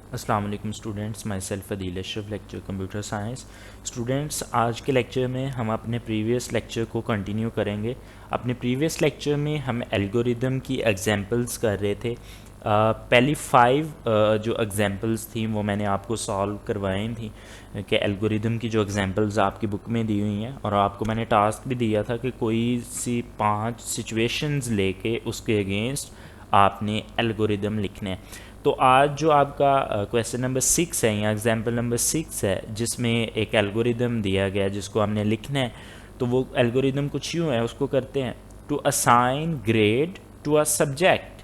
अस्सलाम वालेकुम students, my self Adeel Ashraf, lecture computer science. Students, आज के लेक्चर में हम अपने प्रीवियस लेक्चर को कंटिन्यू करेंगे। अपने प्रीवियस लेक्चर में हम एल्गोरिदम की एग्जांपल्स कर रहे थे। पहली 5 जो एग्जांपल्स थी वो मैंने आपको सॉल्व करवाई थी कि एल्गोरिदम की जो एग्जांपल्स आपकी बुक में दी हुई हैं, और आपको मैंने टास्क भी दिया था कि कोई सी 5 सिचुएशंस लेके उसके अगेंस्ट आपने एल्गोरिदम लिखने हैं। तो आज जो आपका क्वेश्चन नंबर 6 है या एग्जाम्पल नंबर 6 है, जिसमें एक एल्गोरिदम दिया गया है जिसको हमने लिखना है। तो वो एल्गोरिदम कुछ यूँ है, उसको करते हैं to assign grade to a subject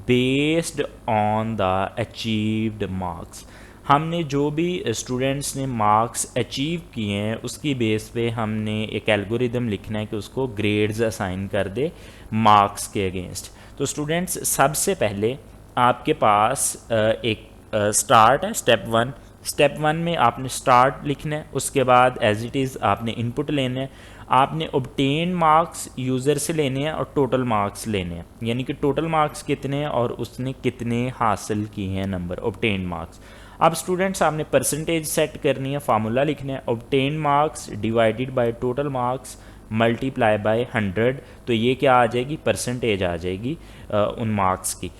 based on the achieved marks. हमने जो भी स्टूडेंट्स ने मार्क्स अचीव किए हैं उसकी बेस पे हमने एक एल्गोरिदम लिखना है कि उसको ग्रेड्स असाइन कर दे मार्क्स के अगेंस्ट। तो स्टूडेंट्स, सबसे पहले आपके पास एक स्टार्ट है, स्टेप वन में आपने स्टार्ट लिखना है। उसके बाद एज इट इज़ आपने इनपुट लेने हैं। आपने ऑब्टेन मार्क्स यूज़र से लेने हैं और टोटल मार्क्स लेने हैं, यानी कि टोटल मार्क्स कितने हैं और उसने कितने हासिल किए हैं नंबर, ऑब्टेन मार्क्स। अब स्टूडेंट्स, आपने परसेंटेज सेट करनी है, फार्मूला लिखना है obtain marks divided by total marks multiply by 100। तो ये क्या आ जाएगी, परसेंटेज आ जाएगी उन मार्क्स की।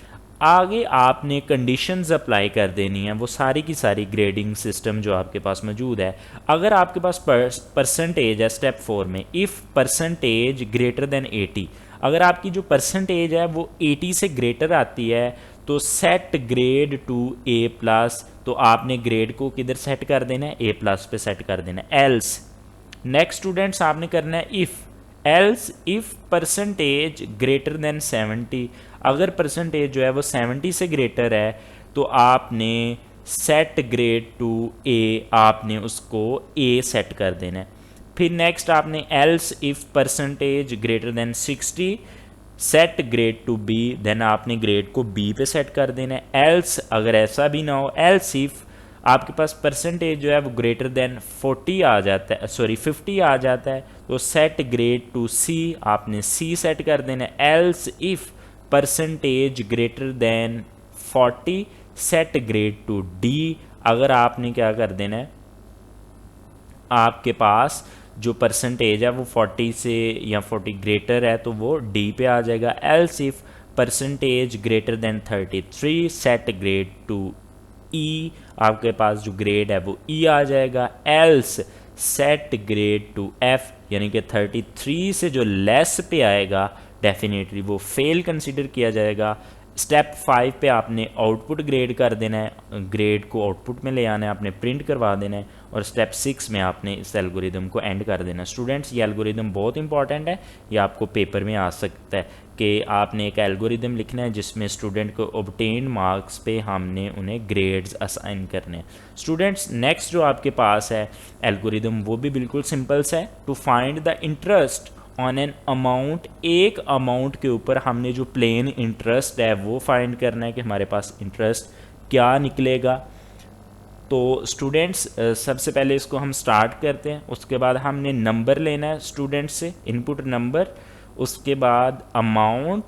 आगे आपने कंडीशंस अप्लाई कर देनी है, वो सारी की सारी ग्रेडिंग सिस्टम जो आपके पास मौजूद है। अगर आपके पास परसेंटेज है स्टेप 4 में, इफ़ परसेंटेज ग्रेटर देन 80, अगर आपकी जो परसेंटेज है वो 80 से ग्रेटर आती है तो set grade to A plus. तो आपने ग्रेड को किधर सेट कर देना है, ए प्लस पे सेट कर देना है। एल्स नेक्स्ट स्टूडेंट्स आपने करना है इफ़ परसेंटेज ग्रेटर देन 70, अगर परसेंटेज जो है वो 70 से ग्रेटर है तो आपने सेट ग्रेड टू ए, आपने उसको ए सेट कर देना है। फिर नेक्स्ट आपने else if percentage greater than 60 set grade to B, then आपने ग्रेड को बी पे सेट कर देना है। एल्स अगर ऐसा भी ना हो, एल्स इफ़ आपके पास परसेंटेज जो है वो ग्रेटर देन 40 आ जाता है, सॉरी 50 आ जाता है, तो सेट ग्रेड टू सी, आपने सी सेट कर देना है। Else if percentage greater then 40 set grade to D, अगर आपने क्या कर देना है, आपके पास जो परसेंटेज है वो 40 से या 40 ग्रेटर है तो वो डी पे आ जाएगा। Else if percentage greater than 33 set grade to E, आपके पास जो ग्रेड है वो ई आ जाएगा। Else set grade to F, यानी कि 33 से जो लेस पे आएगा डेफिनेटली वो फेल कंसिडर किया जाएगा। स्टेप 5 पे आपने आउटपुट ग्रेड कर देना है, ग्रेड को आउटपुट में ले आना है, आपने प्रिंट करवा देना है, और स्टेप 6 में आपने इस एल्गोरिदम को एंड कर देना है। स्टूडेंट्स, ये एल्गोरिदम बहुत इंपॉर्टेंट है, ये आपको पेपर में आ सकता है कि आपने एक एल्गोरिदम लिखना है जिसमें स्टूडेंट को ऑब्टेन मार्क्स पे हमने उन्हें ग्रेड्स असाइन करने हैं। स्टूडेंट्स, नेक्स्ट जो आपके पास है एल्गोरिदम वो भी बिल्कुल सिंपल सा है। To find the interest on an amount, एक अमाउंट के ऊपर हमने जो प्लेन इंटरेस्ट है वो फाइंड करना है कि हमारे पास इंटरेस्ट क्या निकलेगा। तो स्टूडेंट्स, सबसे पहले इसको हम स्टार्ट करते हैं। उसके बाद हमने नंबर लेना है स्टूडेंट से, इनपुट नंबर। उसके बाद अमाउंट,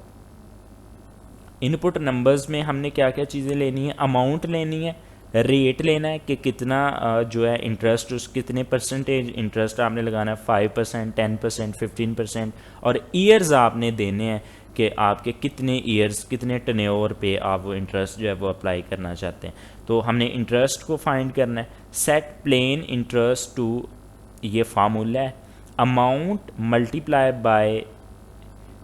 इनपुट नंबर्स में हमने क्या क्या चीज़ें लेनी है, अमाउंट लेनी है, रेट लेना है कि कितना जो है इंटरेस्ट, उस कितने परसेंटेज इंटरेस्ट आपने लगाना है, 5%, 10%, 15%, और ईयर्स आपने देने हैं कि आपके कितने ईयर्स, कितने टर्नओवर पे आप वो इंटरेस्ट जो है वो अप्लाई करना चाहते हैं। तो हमने इंटरेस्ट को फाइंड करना है। सेट प्लेन इंटरेस्ट टू, ये फार्मूला है, amount multiply by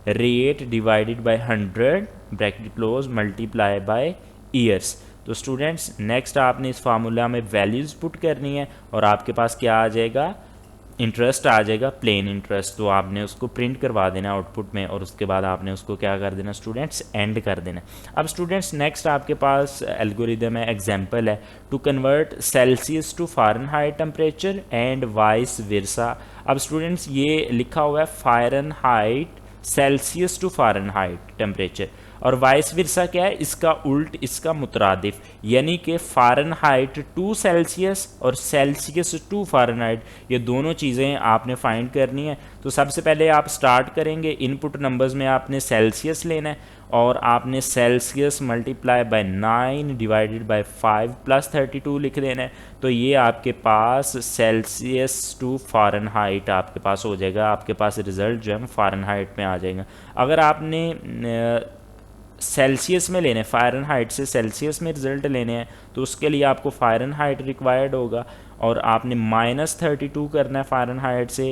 rate divided by 100 bracket close multiply by years. तो स्टूडेंट्स, नेक्स्ट आपने इस फार्मूला में वैल्यूज़ पुट करनी है और आपके पास क्या आ जाएगा, इंटरेस्ट आ जाएगा, प्लेन इंटरेस्ट। तो आपने उसको प्रिंट करवा देना आउटपुट में, और उसके बाद आपने उसको क्या कर देना स्टूडेंट्स, एंड कर देना। अब स्टूडेंट्स, नेक्स्ट आपके पास एल्गोरिदम है, एग्जांपल है, to convert Celsius to Fahrenheit temperature and vice versa. अब स्टूडेंट्स, ये लिखा हुआ है Fahrenheit Celsius to Fahrenheit temperature, और वाइस वर्सा क्या है, इसका उल्ट, इसका मुतरादिफ, यानी कि फ़ारेनहाइट टू सेल्सियस और सेल्सियस टू फ़ारेनहाइट, ये दोनों चीज़ें आपने फाइंड करनी है। तो सबसे पहले आप स्टार्ट करेंगे, इनपुट नंबर्स में आपने सेल्सियस लेना है और आपने Celsius multiply by 9 divided by 5 plus 32 लिख देना है। तो ये आपके पास सेल्सियस टू फ़ारेनहाइट आपके पास हो जाएगा, आपके पास रिज़ल्ट जो है फ़ारेनहाइट में आ जाएगा। अगर आपने सेल्सियस में लेने, फ़ारेनहाइट से सेल्सियस में रिज़ल्ट लेने हैं तो उसके लिए आपको फ़ारेनहाइट रिक्वायर्ड होगा और आपने -32 करना है फ़ारेनहाइट से,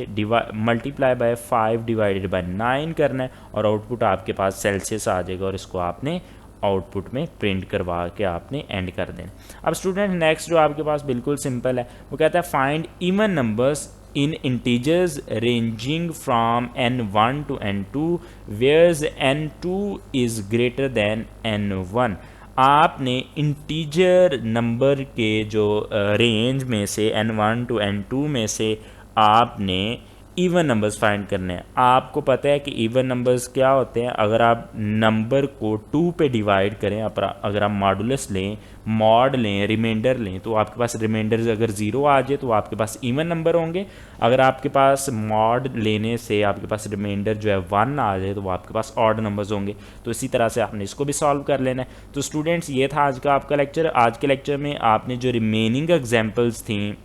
मल्टीप्लाई बाय 5 डिवाइडेड बाय 9 करना है और आउटपुट आपके पास सेल्सियस आ जाएगा और इसको आपने आउटपुट में प्रिंट करवा के आपने एंड कर देना। अब स्टूडेंट नेक्स्ट जो आपके पास बिल्कुल सिंपल है, वो कहता है find even numbers in integers ranging from n1 to n2 whereas n2 is greater than n1। आपने इंटीजर नंबर के जो रेंज में से n1 to n2 में से आपने इवन नंबर्स फाइंड करने हैं। आपको पता है कि इवन नंबर्स क्या होते हैं, अगर आप नंबर को 2 पे डिवाइड करें, अगर आप मॉडुलस लें, मॉड लें, रिमाइंडर लें, तो आपके पास रिमाइंडर अगर 0 आ जाए तो आपके पास इवन नंबर होंगे। अगर आपके पास मॉड लेने से आपके पास रिमाइंडर जो है 1 आ जाए तो वो आपके पास ऑड नंबर्स होंगे। तो इसी तरह से आपने इसको भी सॉल्व कर लेना है। तो स्टूडेंट्स ये था आज का आपका लेक्चर। आज के लेक्चर में आपने जो रिमेनिंग एग्जाम्पल्स थी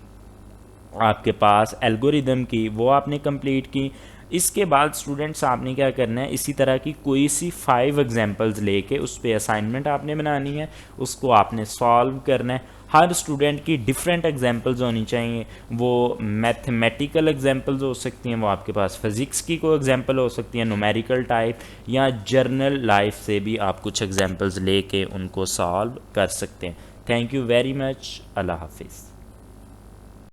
आपके पास एल्गोरिदम की, वो आपने कंप्लीट की। इसके बाद स्टूडेंट्स आपने क्या करना है, इसी तरह की कोई सी 5 एग्जांपल्स लेके उस पर असाइनमेंट आपने बनानी है, उसको आपने सॉल्व करना है। हर स्टूडेंट की डिफरेंट एग्जांपल्स होनी चाहिए। वो मैथमेटिकल एग्जांपल्स हो सकती हैं, वो आपके पास फिज़िक्स की कोई एग्जांपल हो सकती है न्यूमेरिकल टाइप, या जर्नल लाइफ से भी आप कुछ एग्जांपल्स लेके उनको सॉल्व कर सकते हैं। Thank you very much. अल्लाह हाफिज़।